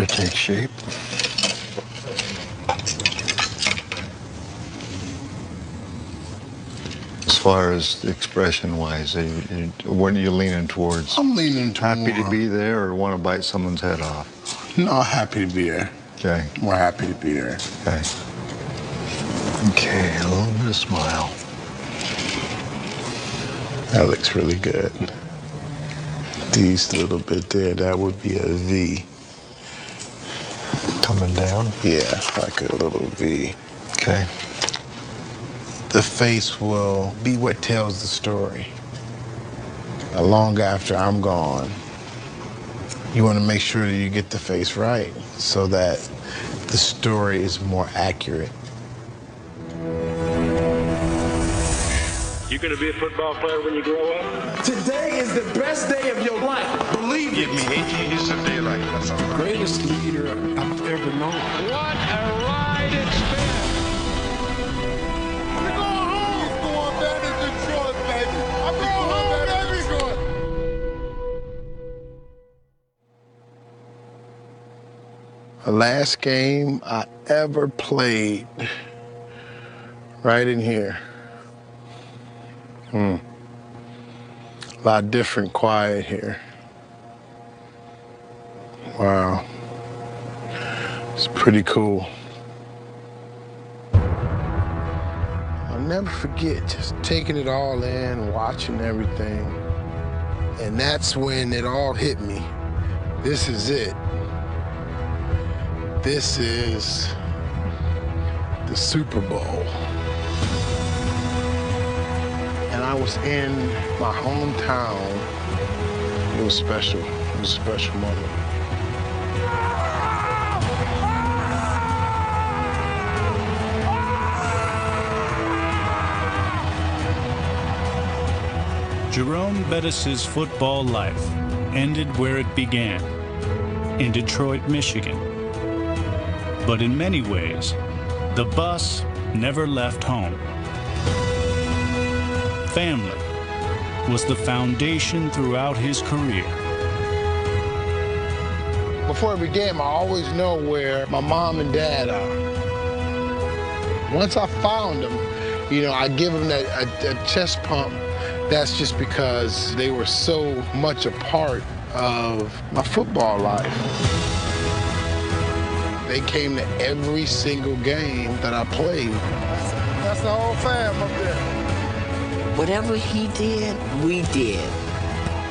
to take shape. As far as expression-wise, what are you leaning towards? I'm leaning towards... Happy to be there or want to bite someone's head off? No, happy to be there. Okay. More happy to be there. Okay. Okay, a little bit of smile. That looks really good. These little bit there, that would be a V. Coming down? Yeah, like a little V. Okay. The face will be what tells the story. Long after I'm gone, you want to make sure that you get the face right so that the story is more accurate. You gonna be a football player when you grow up? Today is the best day of your life. Believe Give it. me 18 years of daylight. That's all. Greatest leader I've ever known. What a ride it's been! We're going home! I'm going Bettis Detroit, baby! I'm going home, Bettis Detroit! The last game I ever played, right in here. A lot different, quiet here. Wow. It's pretty cool. I'll never forget just taking it all in, watching everything. And that's when it all hit me. This is it. This is the Super Bowl. And I was in my hometown. It was special. It was a special moment. Jerome Bettis' football life ended where it began, in Detroit, Michigan. But in many ways, the bus never left home. Family was the foundation throughout his career. Before every game, I always know where my mom and dad are. Once I found them, I give them a chest pump. That's just because they were so much a part of my football life. They came to every single game that I played. That's the whole fam up there. Whatever he did, we did.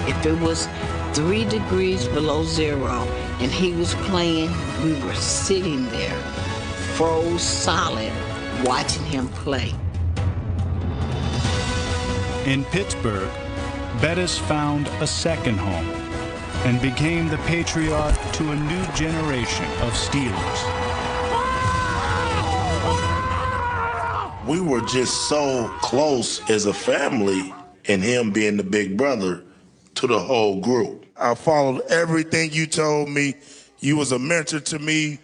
If it was 3 degrees below zero and he was playing, we were sitting there, froze solid, watching him play. In Pittsburgh, Bettis found a second home and became the patriarch to a new generation of Steelers. We were just so close as a family, and him being the big brother to the whole group. I followed everything you told me. You was a mentor to me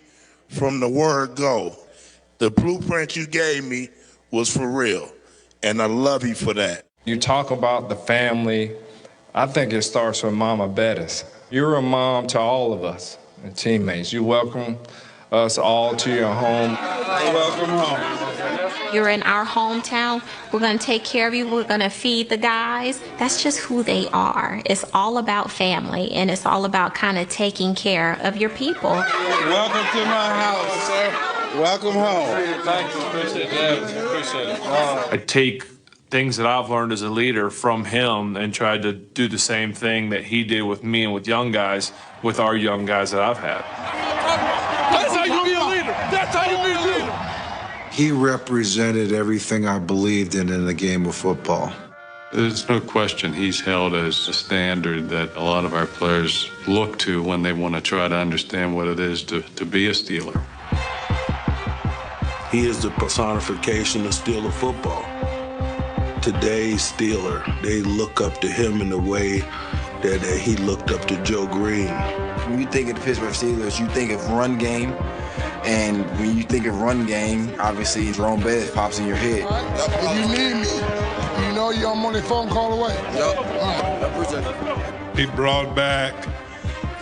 from the word go. The blueprint you gave me was for real, and I love you for that. You talk about the family. I think it starts with Mama Bettis. You're a mom to all of us and teammates. You welcome us all to your home. Welcome home. You're in our hometown. We're going to take care of you. We're going to feed the guys. That's just who they are. It's all about family, and it's all about kind of taking care of your people. Welcome to my house, sir. Welcome home. Thank you. Appreciate that. Appreciate it. I take things that I've learned as a leader from him and tried to do the same thing that he did with me and with young guys, with our young guys that I've had. That's how you be a leader. That's how you be a leader. He represented everything I believed in the game of football. There's no question he's held as a standard that a lot of our players look to when they want to try to understand what it is to be a Steeler. He is the personification of Steeler football. Today's Steeler, they look up to him in the way that he looked up to Joe Green. When you think of the Pittsburgh Steelers, you think of run game. And when you think of run game, obviously Jerome Bettis pops in your head. If you need me, you know I'm only a phone call away. Yep. I appreciate it. He brought back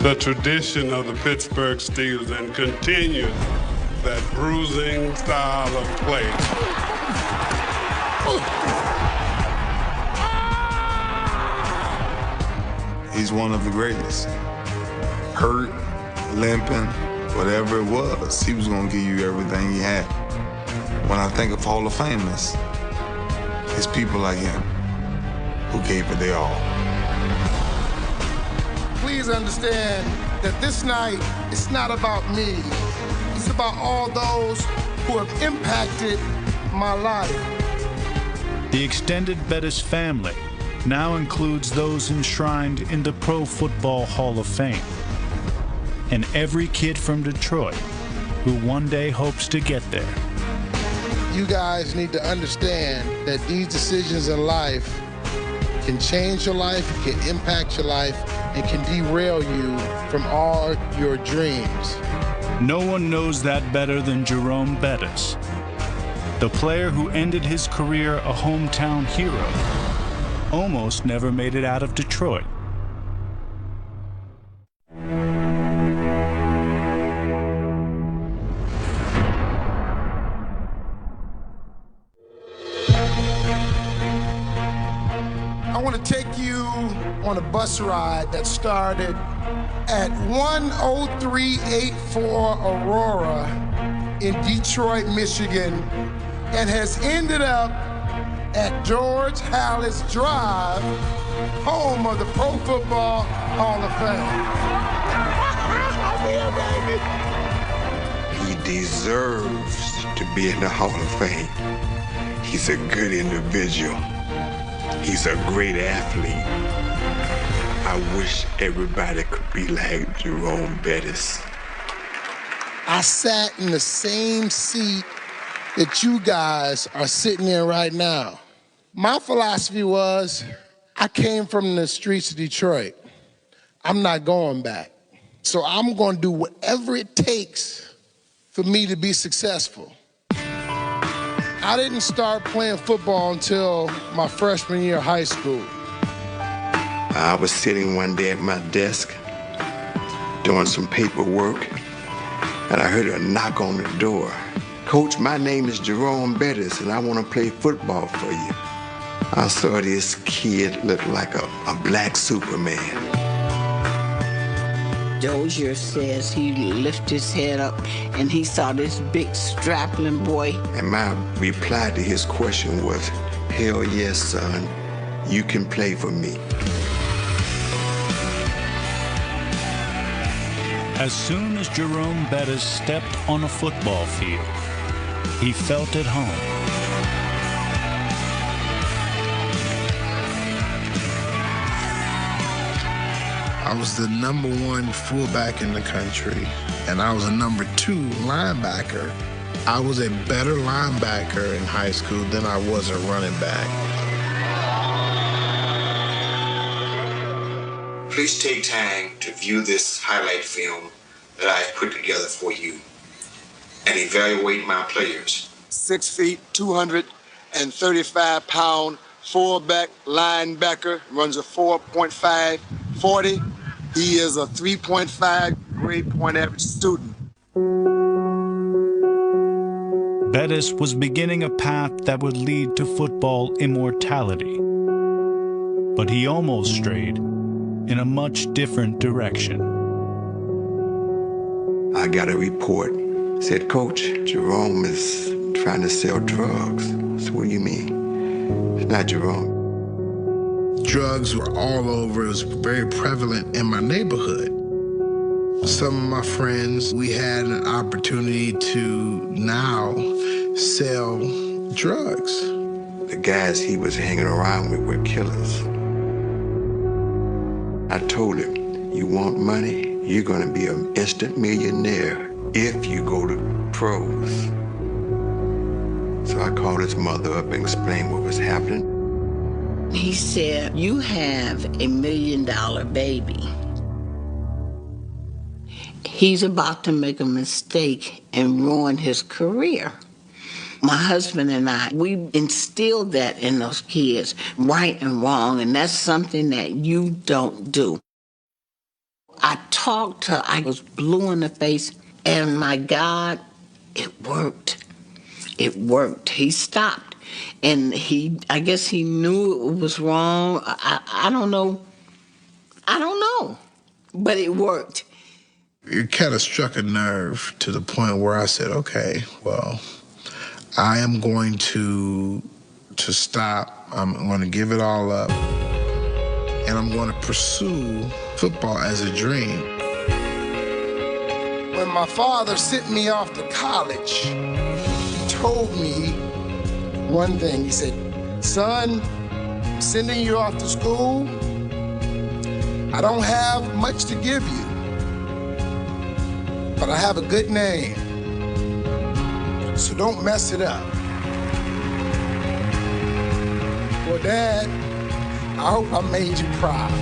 the tradition of the Pittsburgh Steelers and continue that bruising style of play. He's one of the greatest. Hurt, limping, whatever it was, he was going to give you everything he had. When I think of Hall of Famers, it's people like him who gave it their all. Please understand that this night, it's not about me. It's about all those who have impacted my life. The extended Bettis family now includes those enshrined in the Pro Football Hall of Fame, and every kid from Detroit who one day hopes to get there. You guys need to understand that these decisions in life can change your life, can impact your life, and can derail you from all your dreams. No one knows that better than Jerome Bettis, the player who ended his career a hometown hero, almost never made it out of Detroit. I want to take you on a bus ride that started at 10384 Aurora in Detroit, Michigan, and has ended up at George Halas Drive, home of the Pro Football Hall of Fame. He deserves to be in the Hall of Fame. He's a good individual. He's a great athlete. I wish everybody could be like Jerome Bettis. I sat in the same seat that you guys are sitting in right now. My philosophy was, I came from the streets of Detroit. I'm not going back. So I'm going to do whatever it takes for me to be successful. I didn't start playing football until my freshman year of high school. I was sitting one day at my desk doing some paperwork, and I heard a knock on the door. Coach, my name is Jerome Bettis, and I want to play football for you. I saw this kid look like a black Superman. Dozier says he lifted his head up and he saw this big strapping boy. And my reply to his question was, hell yes, son, you can play for me. As soon as Jerome Bettis stepped on a football field, he felt at home. I was the #1 fullback in the country, and I was a #2 linebacker. I was a better linebacker in high school than I was a running back. Please take time to view this highlight film that I've put together for you and evaluate my players. 6 feet, 235-pound fullback linebacker, runs a 4.5 40. He is a 3.5 grade point average student. Bettis was beginning a path that would lead to football immortality, but he almost strayed in a much different direction. I got a report. Said, Coach, Jerome is trying to sell drugs. So what do you mean? It's not Jerome. Drugs were all over. It was very prevalent in my neighborhood. Some of my friends, we had an opportunity to now sell drugs. The guys he was hanging around with were killers. I told him, you want money? You're gonna be an instant millionaire if you go to pros. So I called his mother up and explained what was happening. He said, you have $1 million baby. He's about to make a mistake and ruin his career. My husband and I, we instilled that in those kids, right and wrong, and that's something that you don't do. I was blue in the face, and my God, it worked. It worked. He stopped, and I guess he knew it was wrong. I don't know. I don't know, but it worked. It kind of struck a nerve to the point where I said, okay, well, I am going to stop. I'm going to give it all up, and I'm going to pursue football as a dream. When my father sent me off to college, he told me one thing. He said, son, I'm sending you off to school. I don't have much to give you, but I have a good name, so don't mess it up. Well, Dad, I hope I made you proud.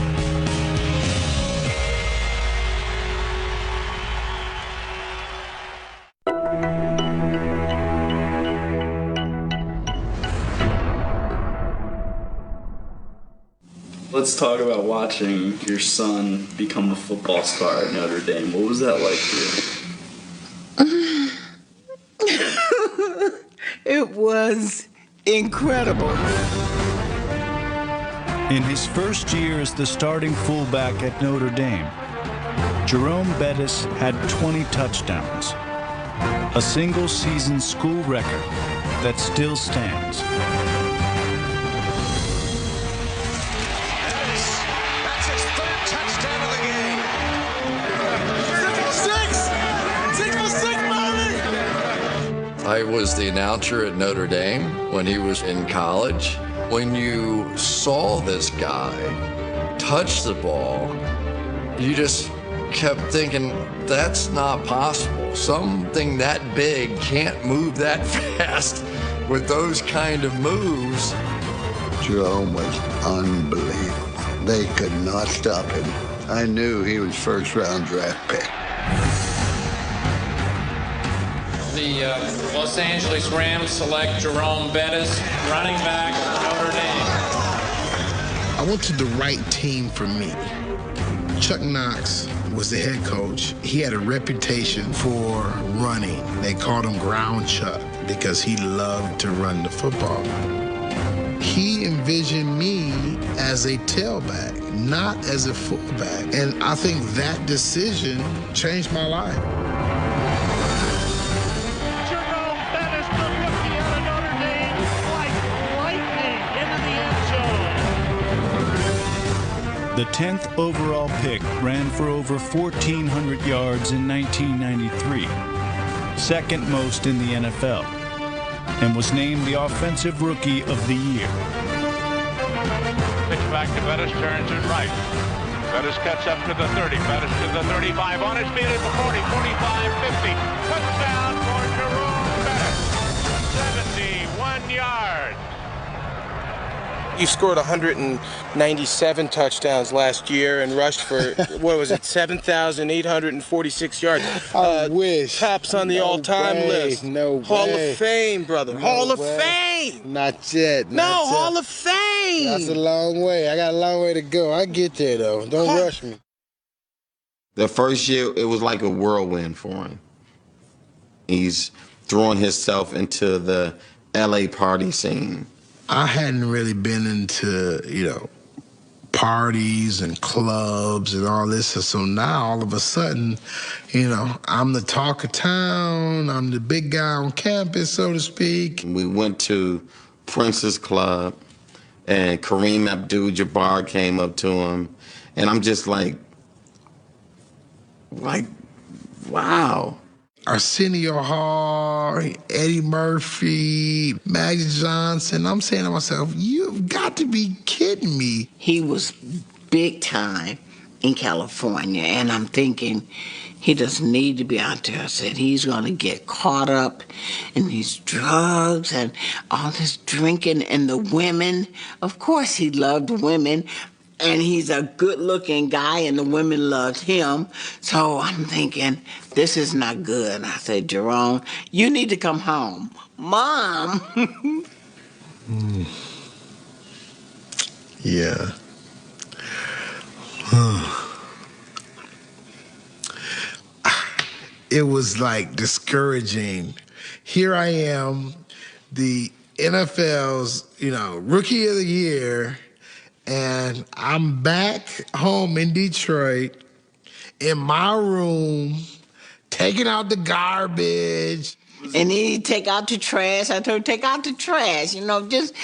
Let's talk about watching your son become a football star at Notre Dame. What was that like for you? It was incredible. In his first year as the starting fullback at Notre Dame, Jerome Bettis had 20 touchdowns, a single-season school record that still stands. That's his third touchdown of the game. 6 for 6, baby! I was the announcer at Notre Dame when he was in college. When you saw this guy touch the ball, you just kept thinking, that's not possible. Something that big can't move that fast with those kind of moves. Jerome was unbelievable. They could not stop him. I knew he was first-round draft pick. The Los Angeles Rams select Jerome Bettis, running back of Notre Dame. I wanted the right team for me. Chuck Knox was the head coach. He had a reputation for running. They called him Ground Chuck because he loved to run the football. He envisioned me as a tailback, not as a fullback. And I think that decision changed my life. The 10th overall pick ran for over 1,400 yards in 1993, second most in the NFL, and was named the Offensive Rookie of the Year. Pitch back to Bettis, turns it right. Bettis cuts up to the 30, Bettis to the 35, on his feet at the 40, 45, 50. Touchdown for Jerome Bettis, 71 yards. He scored 197 touchdowns last year and rushed for, 7,846 yards. I wish. Tops on the all-time list. No way. Hall of Fame, brother. No Hall of way. Fame. Not yet. Hall of Fame. That's a long way. I got a long way to go. I get there, though. Don't rush me. The first year, it was like a whirlwind for him. He's throwing himself into the L.A. party scene. I hadn't really been into, parties and clubs and all this. So now, all of a sudden, I'm the talk of town. I'm the big guy on campus, so to speak. We went to Prince's Club, and Kareem Abdul-Jabbar came up to him. And I'm just like, wow. Arsenio Hall, Eddie Murphy, Magic Johnson. I'm saying to myself, you've got to be kidding me. He was big time in California, and I'm thinking he doesn't need to be out there. I said he's going to get caught up in these drugs and all this drinking and the women. Of course he loved women, and he's a good-looking guy, and the women loved him. So I'm thinking, this is not good. I said, Jerome, you need to come home. Mom! Yeah. it was like discouraging. Here I am, the NFL's, Rookie of the Year, and I'm back home in Detroit in my room, taking out the garbage. And then he take out the trash. I told him, take out the trash, just.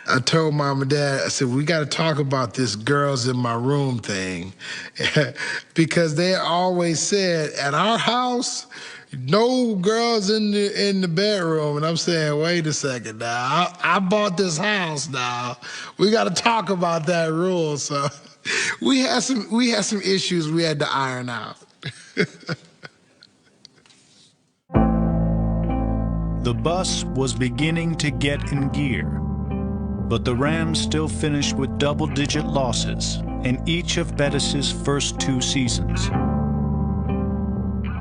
I told Mom and Dad, I said, we got to talk about this girls in my room thing. Because they always said, at our house, no girls in the bedroom. And I'm saying, wait a second now. I bought this house now. We got to talk about that rule. So we had some issues we had to iron out. The bus was beginning to get in gear, but the Rams still finished with double-digit losses in each of Bettis' first 2 seasons.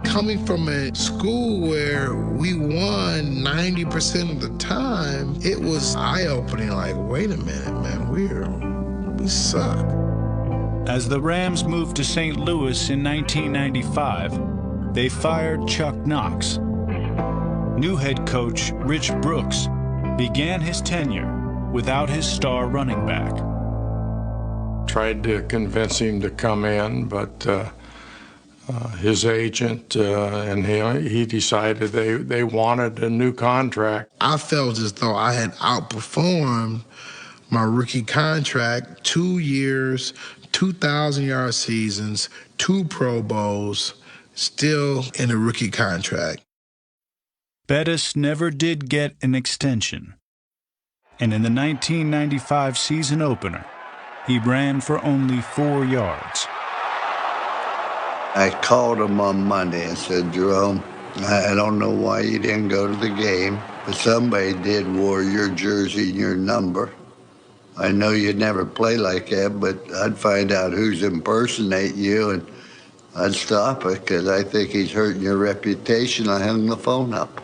Coming from a school where we won 90% of the time, it was eye-opening, like, wait a minute, man, we suck. As the Rams moved to St. Louis in 1995, they fired Chuck Knox. New head coach Rich Brooks began his tenure without his star running back. Tried to convince him to come in, but his agent and he decided they wanted a new contract. I felt as though I had outperformed my rookie contract, 2 years, 2,000-yard seasons, 2 Pro Bowls, still in a rookie contract. Bettis never did get an extension, and in the 1995 season opener, he ran for only 4 yards. I called him on Monday and said, Jerome, I don't know why you didn't go to the game, but somebody did wore your jersey and your number. I know you'd never play like that, but I'd find out who's impersonating you and I'd stop it because I think he's hurting your reputation. I hung the phone up.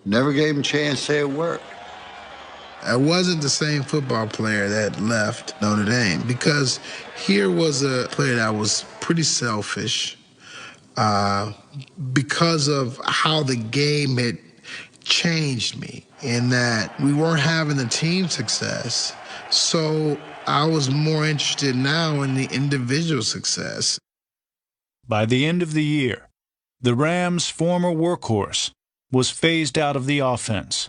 Never gave him a chance to say a word. I wasn't the same football player that left Notre Dame because here was a player that was pretty selfish because of how the game had changed me in that we weren't having the team success. So I was more interested now in the individual success. By the end of the year, the Rams' former workhorse was phased out of the offense,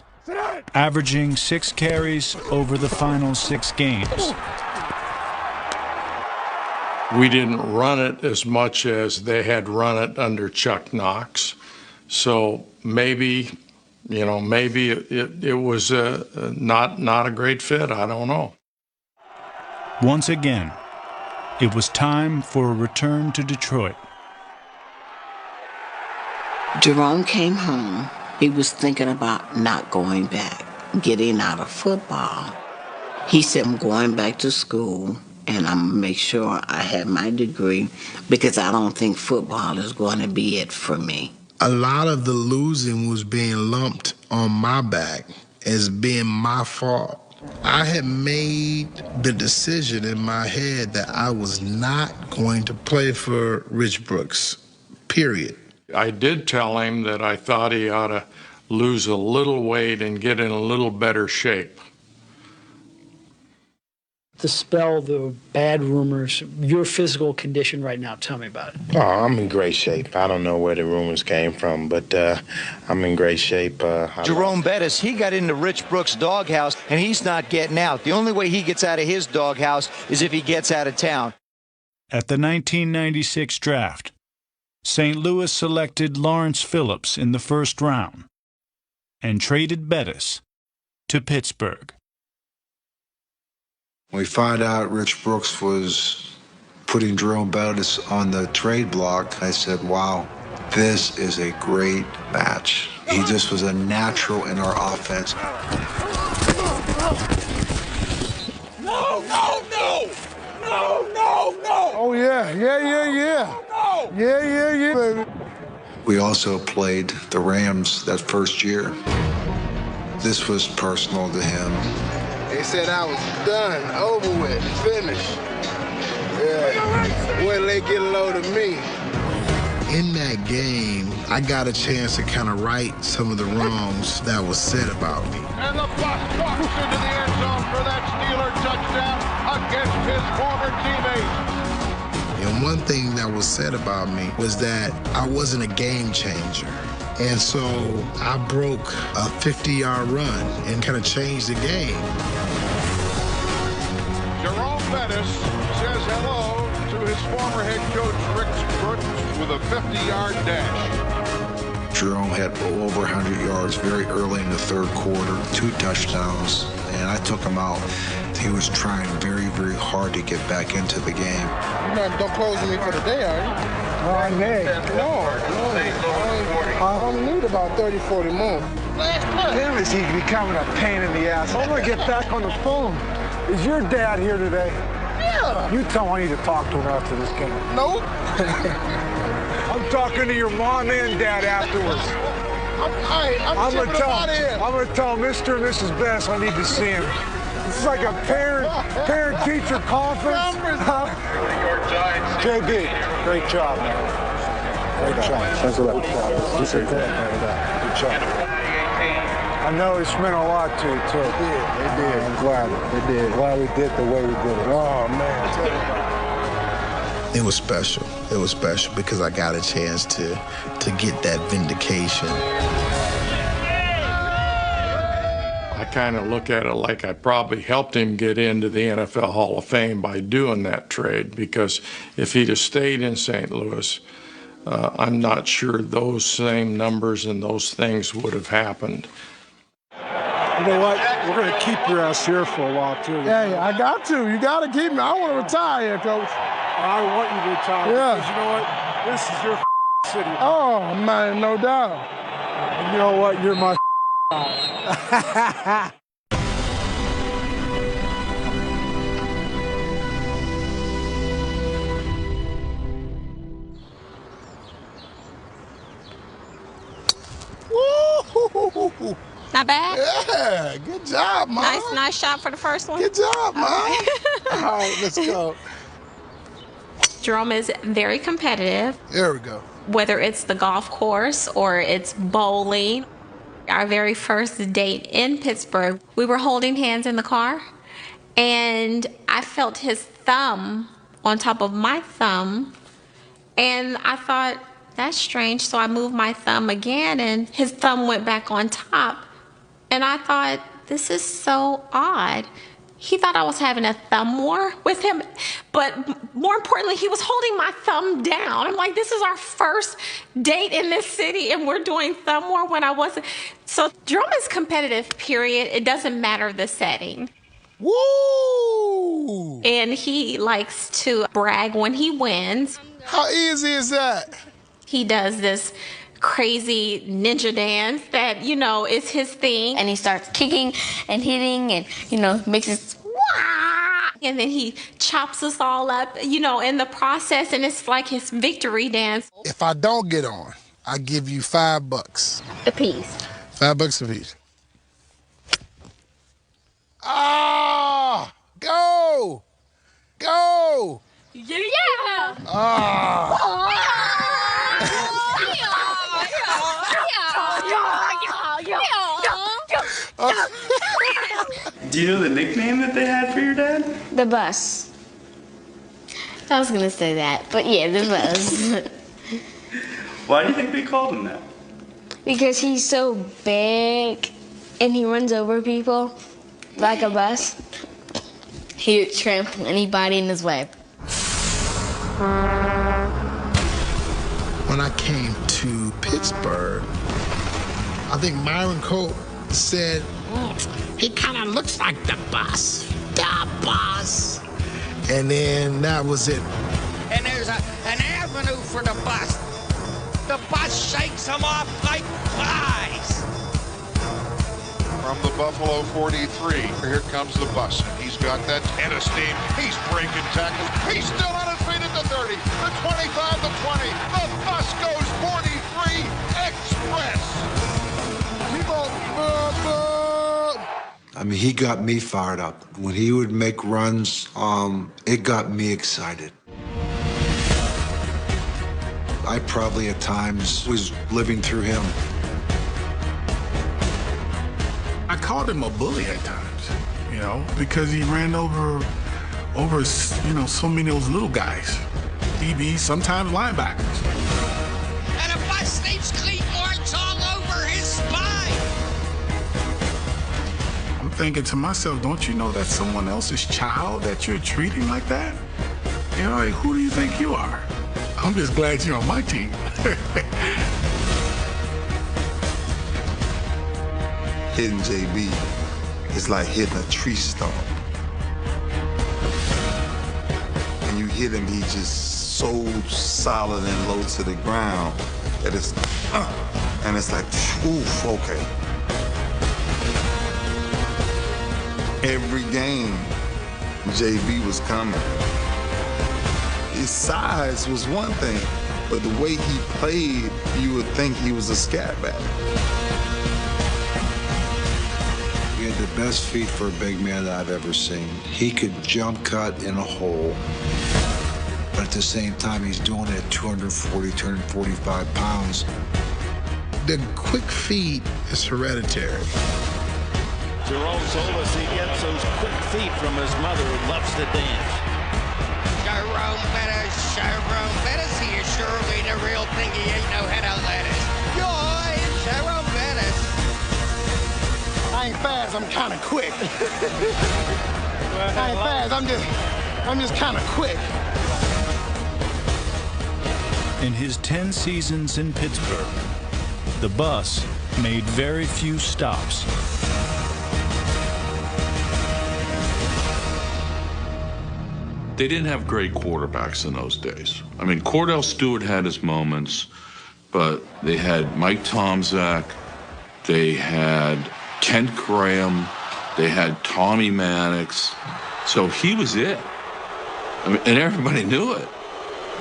averaging 6 carries over the final 6 games. We didn't run it as much as they had run it under Chuck Knox. So maybe it was not a great fit. I don't know. Once again, it was time for a return to Detroit. Jerome came home. He was thinking about not going back, getting out of football. He said, I'm going back to school and I'm going to make sure I have my degree because I don't think football is going to be it for me. A lot of the losing was being lumped on my back as being my fault. I had made the decision in my head that I was not going to play for Rich Brooks, period. I did tell him that I thought he ought to lose a little weight and get in a little better shape. Dispel the bad rumors, your physical condition right now. Tell me about it. Oh, I'm in great shape. I don't know where the rumors came from, but I'm in great shape. Jerome Bettis, he got into Rich Brooks' doghouse, and he's not getting out. The only way he gets out of his doghouse is if he gets out of town. At the 1996 draft, St. Louis selected Lawrence Phillips in the first round and traded Bettis to Pittsburgh. We found out Rich Brooks was putting Jerome Bettis on the trade block. I said, wow, this is a great match. He just was a natural in our offense. No! Oh, yeah. Yeah, baby. We also played the Rams that first year. This was personal to him. They said I was done, over with, finished. Yeah. Wait till they get a load of me. In that game, I got a chance to kind of right some of the wrongs that was said about me. And the bus walks into the end zone for that Steeler touchdown against his former teammates. And one thing that was said about me was that I wasn't a game changer. And so I broke a 50-yard run and kind of changed the game. Jerome Bettis says hello to his former head coach, Rick Brooks, with a 50-yard dash. Jerome had over 100 yards very early in the third quarter, 2 touchdowns, and I took him out. He was trying very, very hard to get back into the game. You're not don't close me for the day, are you? No. I don't need about 30, 40 more. Damn, is he becoming a pain in the ass. I'm gonna get back on the phone. Is your dad here today? Yeah. You tell him I need to talk to him after this game. Nope. I'm talking to your mom and dad afterwards. I'm gonna tell Mr. and Mrs. Bettis I need to see him. This is like a parent-teacher conference. JB, great job, man. Great job. Thanks a lot. Good job. I know it's meant a lot to you, too. They did. I'm glad they did. Glad we did the way we did it. Oh, man. It was special. It was special because I got a chance to get that vindication. I kind of look at it like I probably helped him get into the NFL Hall of Fame by doing that trade, because if he'd have stayed in St. Louis, I'm not sure those same numbers and those things would have happened. You know what? We're going to keep your ass here for a while, too. Hey, I got to. You got to keep me. I want to retire here, Coach. I want you to retire. Yeah. Because you know what? This is your city. Oh, man, no doubt. And you know what? You're my Woo! Not bad? Yeah, good job, Mom. Nice shot for the first one. Good job, Mom. All right, let's go. Jerome is very competitive. There we go. Whether it's the golf course or it's bowling. Our very first date in Pittsburgh, we were holding hands in the car, and I felt his thumb on top of my thumb, and I thought, that's strange. So I moved my thumb again, and his thumb went back on top. And I thought, this is so odd. He thought I was having a thumb war with him, but more importantly, he was holding my thumb down. I'm like, this is our first date in this city, and we're doing thumb war when I wasn't. So Jerome is competitive, period. It doesn't matter the setting. Woo! And he likes to brag when he wins. How easy is that? He does this crazy ninja dance that, you know, is his thing. And he starts kicking and hitting and, you know, makes it wah! And then he chops us all up, you know, in the process, and it's like his victory dance. If I don't get on, I give you $5 a piece. $5 a piece. Ah! Go! Go! Yeah! Ah! Do you know the nickname that they had for your dad? The Bus. I was gonna say that, but yeah, the Bus. Why do you think they called him that? Because he's so big and he runs over people like a bus. He would trample anybody in his way. When I came to Pittsburgh, I think Myron Cope said, he kind of looks like the Bus. The Bus. And then that was it. And there's an avenue for the bus. The bus shakes them off like flies. From the Buffalo 43, here comes the bus. He's got that head of steam. He's breaking tackles. He's still on his feet at the 30, the 25, the 20. The bus goes 43 Express. I mean, he got me fired up. When he would make runs, it got me excited. I probably at times was living through him. I called him a bully at times, you know, because he ran over, you know, so many of those little guys. DBs, sometimes linebackers. And a bus named clean marks all over his spine. I'm thinking to myself, don't you know that's someone else's child that you're treating like that? You know, like, who do you think you are? I'm just glad you're on my team. Hitting JB is like hitting a tree stump. When you hit him, he's just so solid and low to the ground that it's, and it's like, oof, okay. Every game, JB was coming. His size was one thing, but the way he played, you would think he was a scat back. He had the best feet for a big man that I've ever seen. He could jump cut in a hole, but at the same time, he's doing it at 240, 245 pounds. The quick feet is hereditary. Jerome told us he gets those quick feet from his mother who loves to dance. Jerome Bettis, he is surely the real thing. He ain't no head of lettuce. Joy, Jerome Bettis. I ain't fast, I'm kind of quick. I ain't fast, I'm just kind of quick. In his 10 seasons in Pittsburgh, the bus made very few stops. They didn't have great quarterbacks in those days. I mean, Cordell Stewart had his moments, but they had Mike Tomczak, they had Kent Graham, they had Tommy Mannix. So he was it. I mean, and everybody knew it.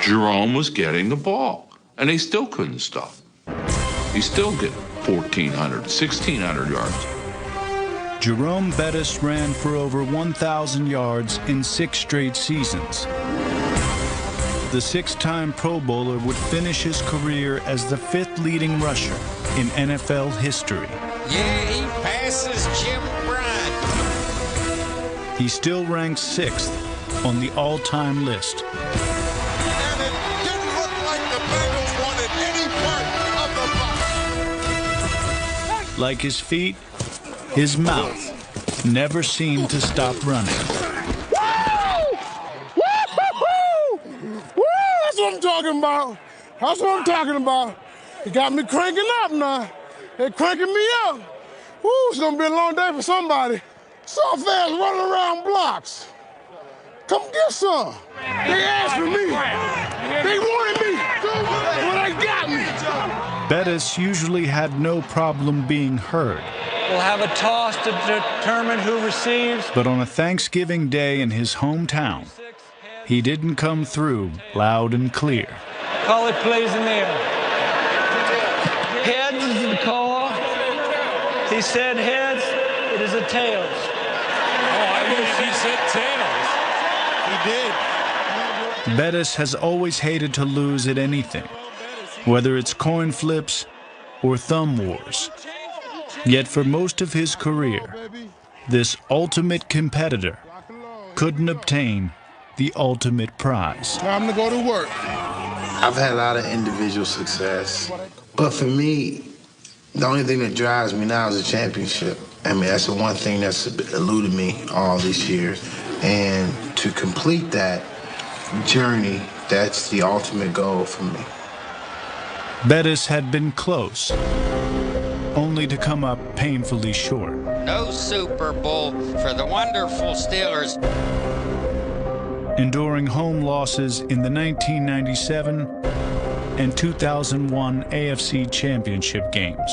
Jerome was getting the ball, and they still couldn't stop him. He still get 1,400, 1,600 yards. Jerome Bettis ran for over 1,000 yards in 6 straight seasons. The 6-time Pro Bowler would finish his career as the 5th leading rusher in NFL history. Yeah, he passes Jim Bryant. He still ranks 6th on the all-time list. And it didn't look like the Bengals wanted any part of the bus. Like his feet, his mouth never seemed to stop running. Woo! That's what I'm talking about. That's what I'm talking about. It got me cranking up now. It cranking me up. Woo, it's gonna be a long day for somebody. So fast running around blocks. Come get some. They asked for me. They wanted me. Well, they got me. Bettis usually had no problem being heard. We'll have a toss to determine who receives. But on a Thanksgiving day in his hometown, he didn't come through loud and clear. Call it plays in the air. Heads is the call. He said heads. It is a tails. Oh, I wish he said tails. He did. Bettis has always hated to lose at anything, whether it's coin flips or thumb wars. Yet for most of his career, this ultimate competitor couldn't obtain the ultimate prize. Time to go to work. I've had a lot of individual success, but for me, the only thing that drives me now is a championship. I mean, that's the one thing that's eluded me all these years. And to complete that journey, that's the ultimate goal for me. Bettis had been close, only to come up painfully short. No Super Bowl for the wonderful Steelers. Enduring home losses in the 1997 and 2001 AFC Championship games.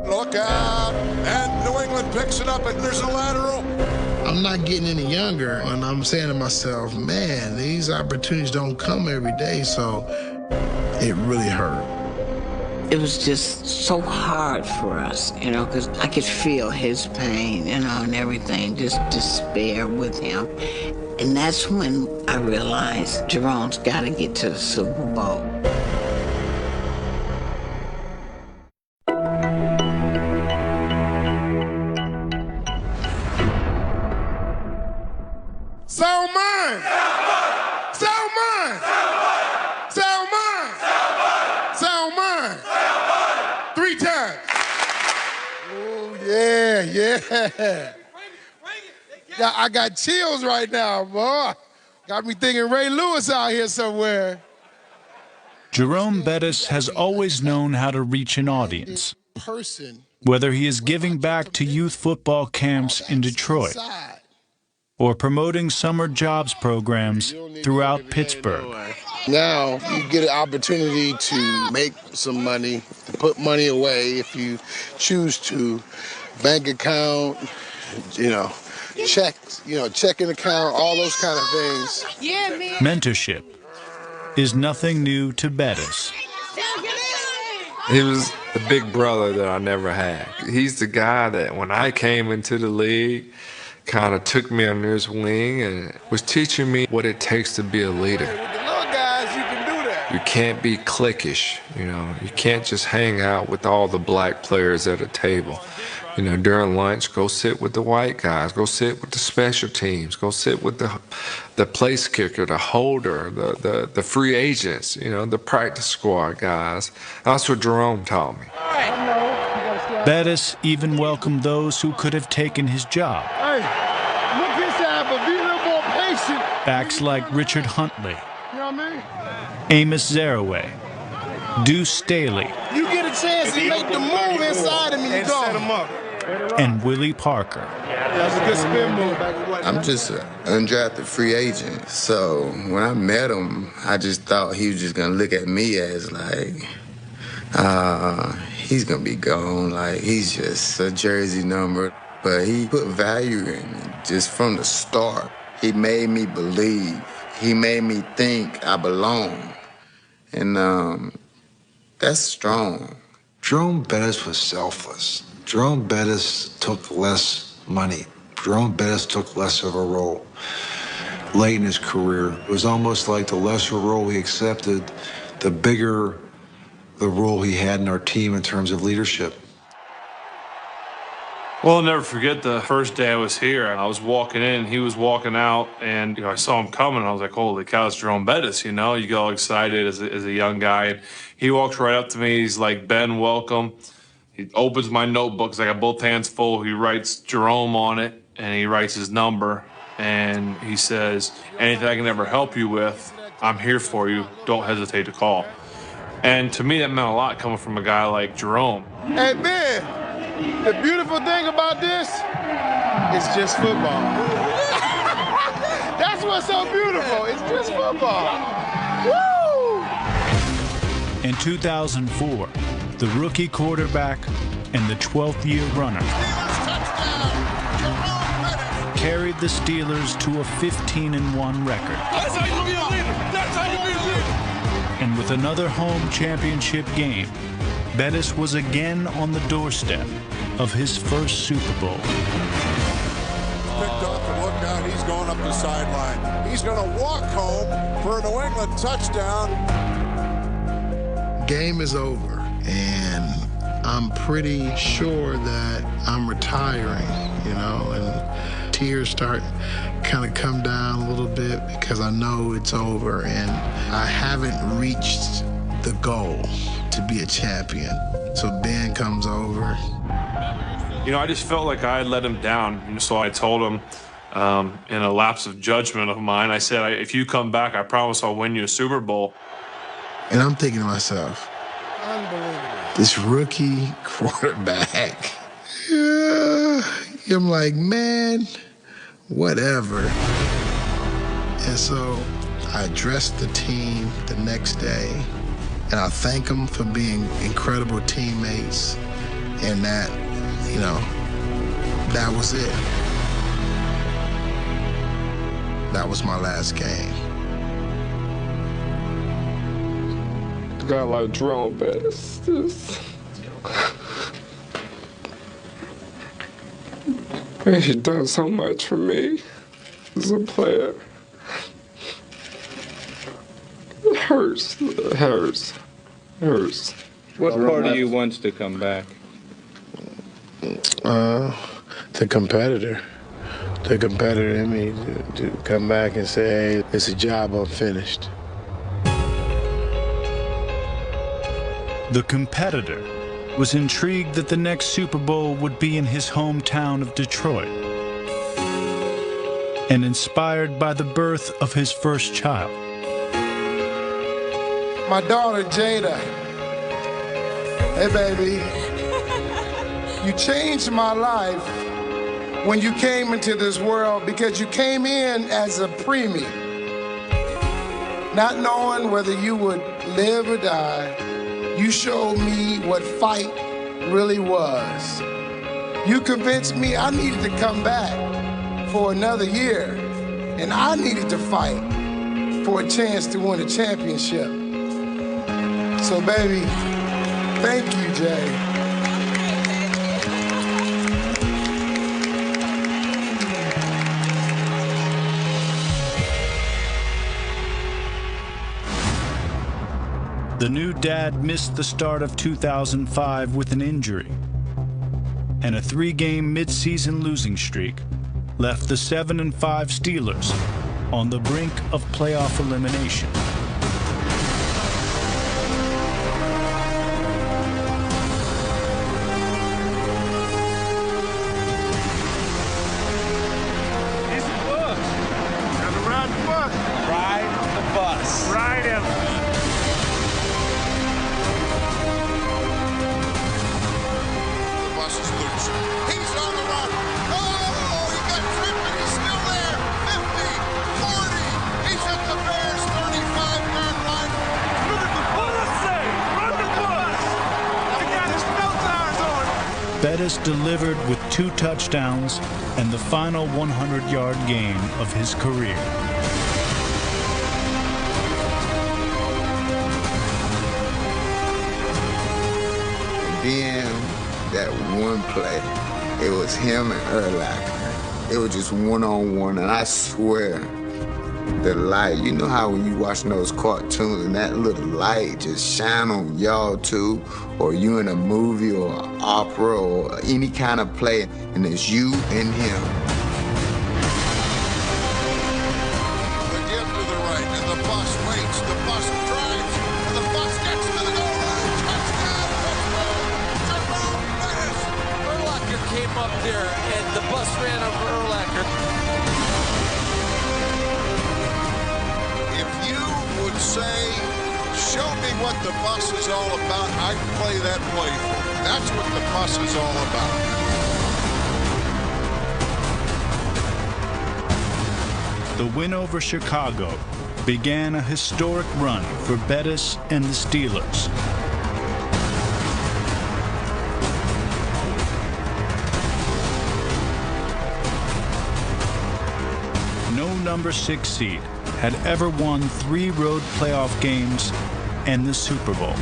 Look out, and New England picks it up, and there's a lateral. I'm not getting any younger, and I'm saying to myself, man, these opportunities don't come every day, so it really hurt. It was just so hard for us, you know, because I could feel his pain, you know, and everything, just despair with him. And that's when I realized Jerome's got to get to the Super Bowl. Salmon! Salmon! Salmon! Salmon! 3 times. Oh, yeah, yeah. Yeah, I got chills right now, boy. Got me thinking Ray Lewis out here somewhere. Jerome Bettis has always known how to reach an audience, whether he is giving back to youth football camps in Detroit or promoting summer jobs programs throughout Pittsburgh. Now you get an opportunity to make some money, to put money away if you choose to. Bank account, checking account, all those kind of things. Yeah, man. Mentorship is nothing new to Bettis. He was the big brother that I never had. He's the guy that when I came into the league, kind of took me under his wing and was teaching me what it takes to be a leader. With the little guys, you can do that. You can't be cliquish, You can't just hang out with all the black players at a table. During lunch, go sit with the white guys, go sit with the special teams, go sit with the place kicker, the holder, the free agents, the practice squad guys. That's what Jerome taught me. Bettis even welcomed those who could have taken his job. Hey, look inside, but be a little more patient. Backs like Richard Huntley, You know what I mean? Amos Zaraway, Deuce Staley, You get a chance to make the move inside him and you go. Set him up. and Willie Parker. That's a good spin move. I'm just an undrafted free agent. So when I met him, I just thought he was just going to look at me as like, he's going to be gone. Like, he's just a jersey number. But he put value in me just from the start. He made me believe. He made me think I belong. And that's strong. Jerome Bettis was selfless. Jerome Bettis took less money. Jerome Bettis took less of a role late in his career. It was almost like the lesser role he accepted, the bigger the role he had in our team in terms of leadership. Well, I'll never forget the first day I was here. I was walking in, he was walking out, and I saw him coming. I was like, holy cow, it's Jerome Bettis, You get all excited as a young guy. And he walks right up to me. He's like, Ben, welcome. He opens my notebooks. I got both hands full. He writes Jerome on it, and he writes his number. And he says, anything I can ever help you with, I'm here for you. Don't hesitate to call. And to me, that meant a lot coming from a guy like Jerome. Hey, Ben, the beautiful thing about this, it's just football. That's what's so beautiful. It's just football. Woo! In 2004, the rookie quarterback and the 12th-year runner carried the Steelers to a 15-1 record. That's how you be a leader. That's how you be a leader. And with another home championship game, Bettis was again on the doorstep of his first Super Bowl. Picked up and look out, he's going up the sideline. He's going to walk home for a New England touchdown. Game is over, and I'm pretty sure that I'm retiring, and tears start kind of come down a little bit because I know it's over, and I haven't reached the goal to be a champion. So Ben comes over. I just felt like I had let him down. So I told him, in a lapse of judgment of mine, I said, if you come back, I promise I'll win you a Super Bowl. And I'm thinking to myself, this rookie quarterback. I'm like, man, whatever. And so I addressed the team the next day, and I thank them for being incredible teammates, and that, that was it. That was my last game. A guy like Jerome Bettis, he's done so much for me as a player. It hurts. It hurts. It hurts. What part of you wants to come back? The competitor, the competitor in me to come back and say, hey, it's a job unfinished. The competitor was intrigued that the next Super Bowl would be in his hometown of Detroit, and inspired by the birth of his first child. My daughter, Jada. Hey, baby. You changed my life when you came into this world because you came in as a preemie, not knowing whether you would live or die. You showed me what fight really was. You convinced me I needed to come back for another year, and I needed to fight for a chance to win a championship. So, baby, thank you, Jay. The new dad missed the start of 2005 with an injury, and a 3-game mid-season losing streak left the 7-5 Steelers on the brink of playoff elimination. He's the bus. Gotta ride the bus. Ride the bus. Ride him. He's on the run. Oh, he got tripped and he's still there. 50, 40. He's at the Bears' 35-yard line. Look at the bus. Run the bus. He got his belt tires on. Bettis delivered with 2 touchdowns and the final 100-yard game of his career. Then that one play, it was him and Urlacher. It was just one-on-one, and I swear, the light, you know how when you watching those cartoons and that little light just shine on y'all too, or you in a movie or an opera or any kind of play, and it's you and him. Again to the right, and the bus waits, the bus drives, and the bus gets to the goal line. Touchdown, Jerome Bettis. Urlacher came up there, and the bus ran over Urlacher. If you would say, show me what the bus is all about, I'd play that play for you. That's what the bus is all about. The win over Chicago began a historic run for Bettis and the Steelers. No number 6 seed had ever won 3 road playoff games and the Super Bowl.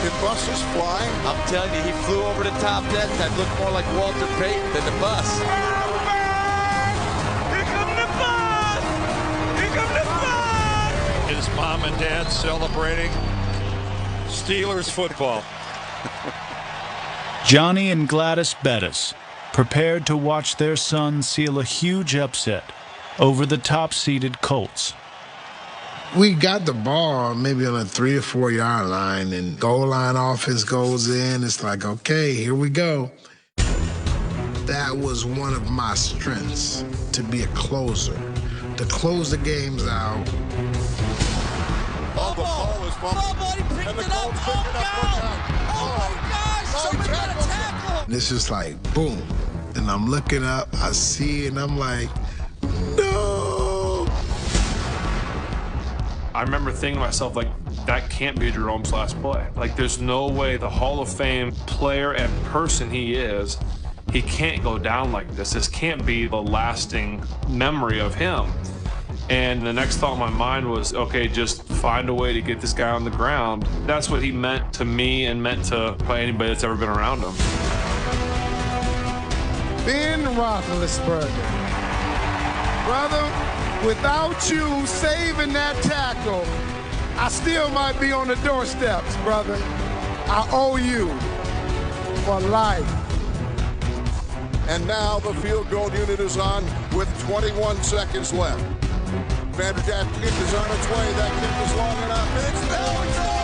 Did buses fly? I'm telling you, he flew over the top that time. Looked more like Walter Payton than the bus. Here come the bus! Here come the bus! His mom and dad celebrating Steelers football. Johnny and Gladys Bettis prepared to watch their son seal a huge upset over the top-seeded Colts. We got the ball maybe on a 3 or 4 yard line, and goal line offense goes in. It's like, okay, here we go. That was one of my strengths, to be a closer, to close the games out. Oh, the ball is bumping. And the Colts pick it up. Look out. Oh my gosh, somebody got a tackle him. And it's just like, boom. And I'm looking up, I see it, and I'm like, no. I remember thinking to myself, like, that can't be Jerome's last play. Like, there's no way the Hall of Fame player and person he is, he can't go down like this. This can't be the lasting memory of him. And the next thought in my mind was, okay, just find a way to get this guy on the ground. That's what he meant to me and meant to anybody that's ever been around him. Ben Roethlisberger. Brother, without you saving that tackle, I still might be on the doorsteps, brother. I owe you for life. And now the field goal unit is on with 21 seconds left. Vanderjagt kick is on its way. That kick is long enough. It's no good!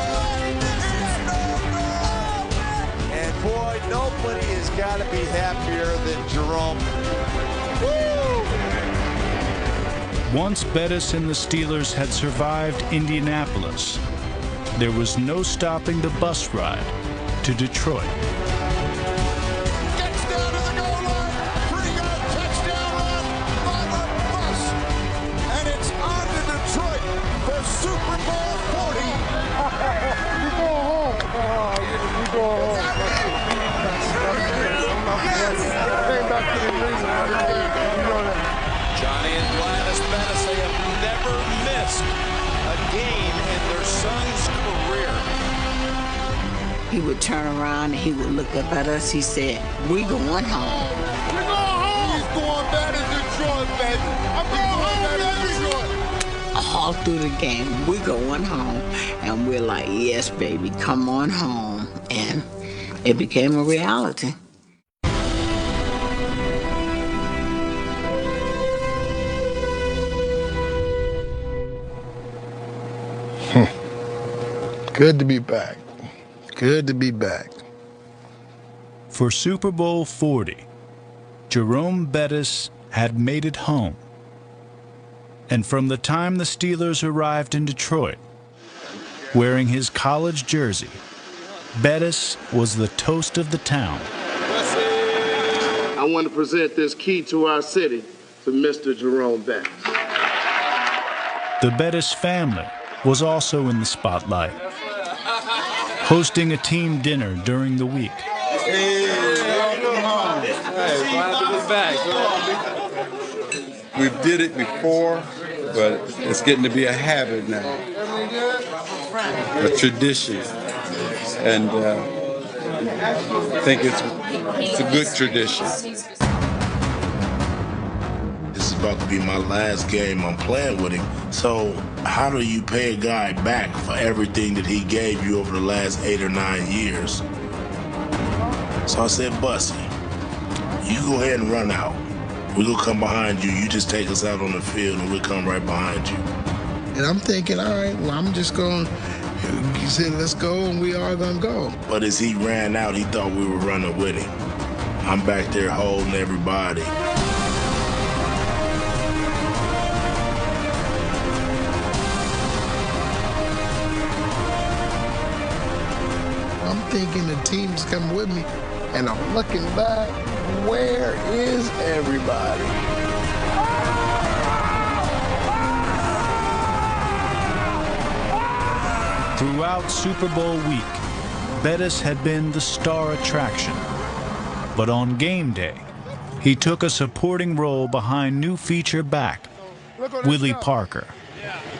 And boy, nobody has got to be happier than Jerome. Woo! Once Bettis and the Steelers had survived Indianapolis, there was no stopping the bus ride to Detroit. Gets down to the goal line. 3-yard touchdown run by the bus. And it's on to Detroit for Super Bowl 40. You go home. You go home. Came back to the reason. You know that. Johnny and Gladys Bettis, they have never missed a game in their son's career. He would turn around and he would look up at us. He said, "We going home." We're going home. He's going back to Detroit, baby. I'm going home to Detroit. All through the game, we going home. And we're like, yes, baby, come on home. And it became a reality. Good to be back. Good to be back. For Super Bowl 40, Jerome Bettis had made it home. And from the time the Steelers arrived in Detroit, wearing his college jersey, Bettis was the toast of the town. I want to present this key to our city to Mr. Jerome Bettis. The Bettis family was also in the spotlight, hosting a team dinner during the week. Hey, glad to be back. We did it before, but it's getting to be a habit now, a tradition, and I think it's a good tradition. This is about to be my last game I'm playing with him. So how do you pay a guy back for everything that he gave you over the last 8 or 9 years? So I said, Bussy, you go ahead and run out. We're going to come behind you. You just take us out on the field and we'll come right behind you. And I'm thinking, all right, well, I'm just going, he said, let's go, and we are going to go. But as he ran out, he thought we were running with him. I'm back there holding everybody. I'm thinking the team's coming with me, and I'm looking back, where is everybody? Throughout Super Bowl week, Bettis had been the star attraction. But on game day, he took a supporting role behind new feature back, Willie Parker.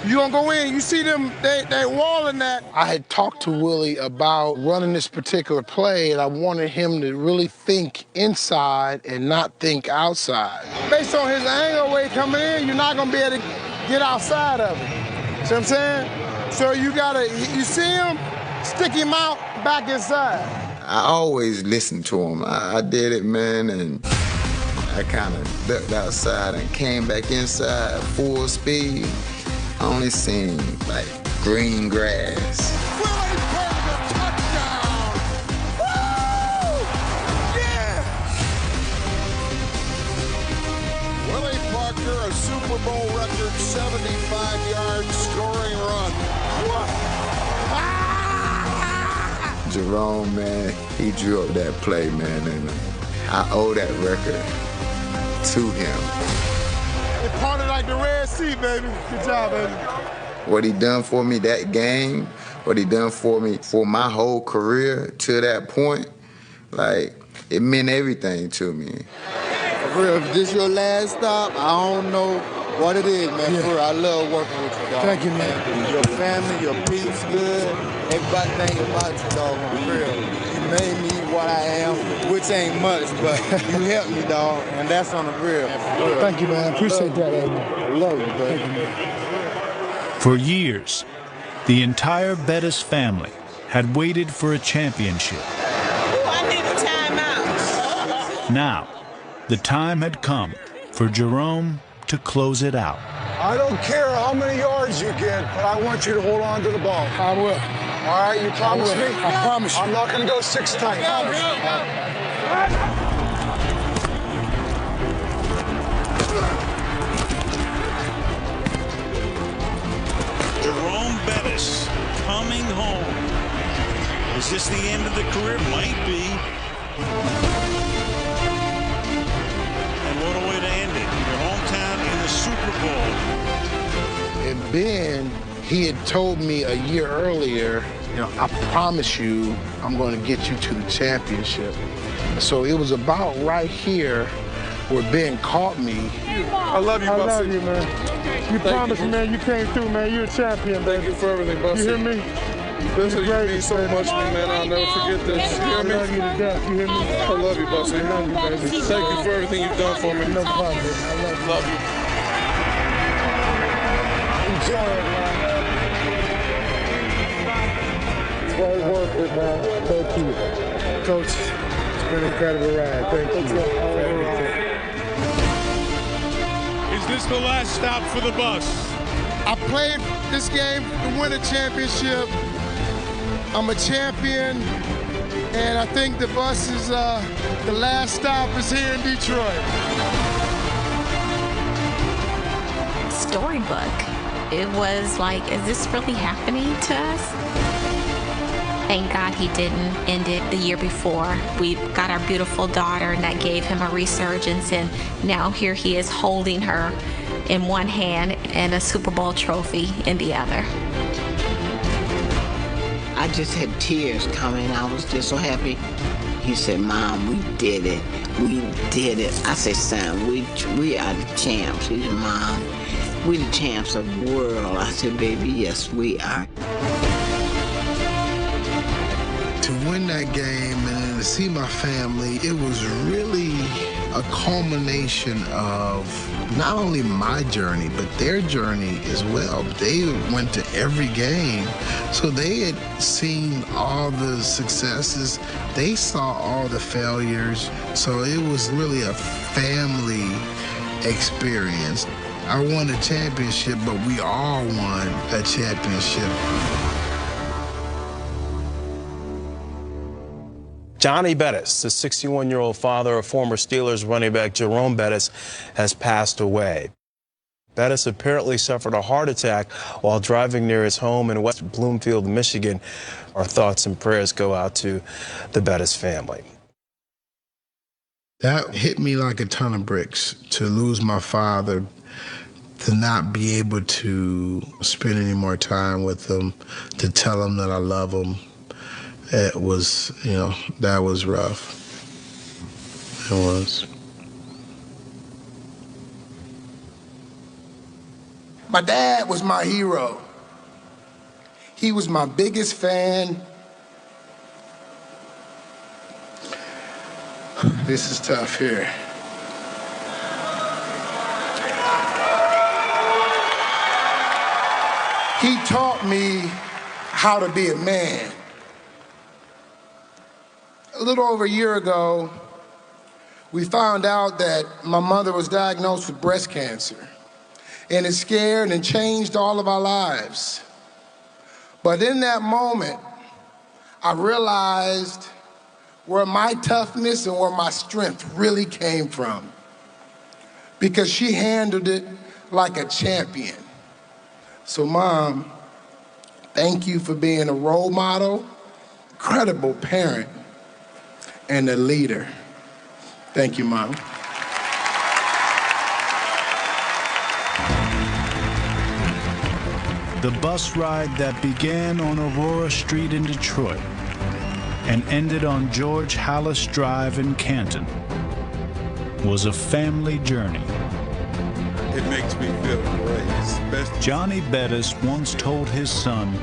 You gonna go in, you see them, they walling that. I had talked to Willie about running this particular play, and I wanted him to really think inside and not think outside. Based on his angle where he coming in, you're not gonna be able to get outside of it. See what I'm saying? So you see him, stick him out back inside. I always listened to him. I did it, man, and I kind of ducked outside and came back inside full speed. I only seen like green grass. Willie Parker, touchdown! Woo! Yeah! Willie Parker, a Super Bowl record 75-yard scoring run. Jerome, man, he drew up that play, man, and I owe that record to him. It parted like the Red Sea, baby. Good job, baby. What he done for me that game, what he done for me for my whole career to that point, like, it meant everything to me. For real, if this your last stop, I don't know what it is, man. Yeah. For real, I love working with you, dog. Thank you, man. Your family, your peace, good. Everybody think about you, dog. For real. You made me what I am, which ain't much, but you helped me, dog, and that's on the real. Thank you, man. Appreciate that, baby. I love you, baby. For years, the entire Bettis family had waited for a championship. I need a timeout. Now, The time had come for Jerome to close it out. I don't care how many yards you get, but I want you to hold on to the ball. I will. All right, you promise me? I promise you. I'm not going to go 6 tight. Jerome Bettis coming home. Is this the end of the career? Might be. And what a way to end it. Your hometown in the Super Bowl. And Ben, he had told me a year earlier, you know, I promise you I'm going to get you to the championship. So it was about right here where Ben caught me. I love you, Bussy. I love you, man. You promised, man. You came through, man. You're a champion, baby. Thank you for everything, Bussy. You hear me? Listen, you mean so much to me, man. I'll never forget this. You hear me? I love you to death. You hear me? I love you, Bussy. I love you, baby. Thank you for everything you've done for me. No problem, baby. I love you. Love you. Enjoy it, man. It's well worth it, man. Thank you. Coach, it's been an incredible ride. Thank you for everything. Is this the last stop for the bus? I played this game to win a championship. I'm a champion, and I think the bus is the last stop is here in Detroit. Storybook. It was like, is this really happening to us? Thank God he didn't end it the year before. We got our beautiful daughter, and that gave him a resurgence, and now here he is holding her in one hand and a Super Bowl trophy in the other. I just had tears coming. I was just so happy. He said, Mom, we did it. We did it. I said, son, we are the champs. He said, Mom, we the champs of the world. I said, baby, yes, we are. To win that game and to see my family, it was really a culmination of not only my journey, but their journey as well. They went to every game, so they had seen all the successes. They saw all the failures, so it was really a family experience. I won a championship, but we all won a championship. Johnny Bettis, the 61-year-old father of former Steelers running back Jerome Bettis, has passed away. Bettis apparently suffered a heart attack while driving near his home in West Bloomfield, Michigan. Our thoughts and prayers go out to the Bettis family. That hit me like a ton of bricks, to lose my father, to not be able to spend any more time with him, to tell him that I love him. It was, that was rough. It was. My dad was my hero. He was my biggest fan. This is tough here. He taught me how to be a man. A little over a year ago, we found out that my mother was diagnosed with breast cancer, and it scared and changed all of our lives. But in that moment, I realized where my toughness and where my strength really came from, because she handled it like a champion. So, Mom, thank you for being a role model, incredible parent, and a leader. Thank you, Mom. The bus ride that began on Aurora Street in Detroit and ended on George Hallis Drive in Canton was a family journey. It makes me feel great. Johnny Bettis once told his son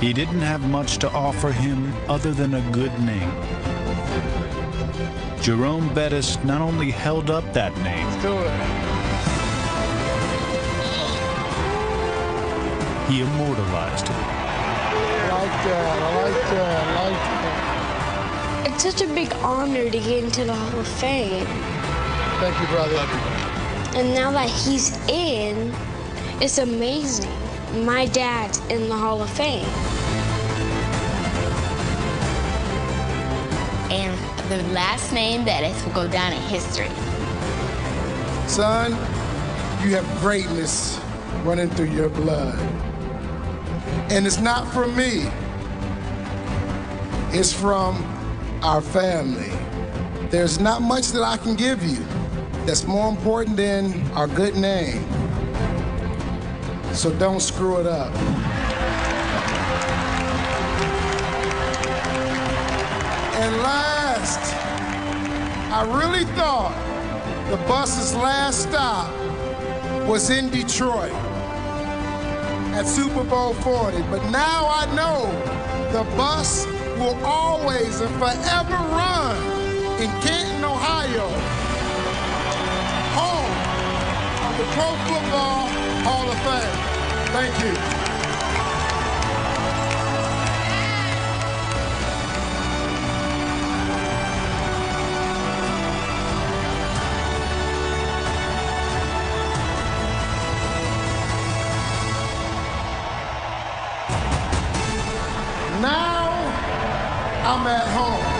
he didn't have much to offer him other than a good name. Jerome Bettis not only held up that name, he immortalized it. I like that. It's such a big honor to get into the Hall of Fame. Thank you, brother. And now that he's in, it's amazing. My dad's in the Hall of Fame. And the last name Bettis will go down in history. Son, you have greatness running through your blood. And it's not from me. It's from our family. There's not much that I can give you that's more important than our good name. So don't screw it up. And last, I really thought the bus's last stop was in Detroit at Super Bowl 40, but now I know the bus will always and forever run in Canton, Ohio, home of the Pro Football Hall of Fame. Thank you. Now I'm at home.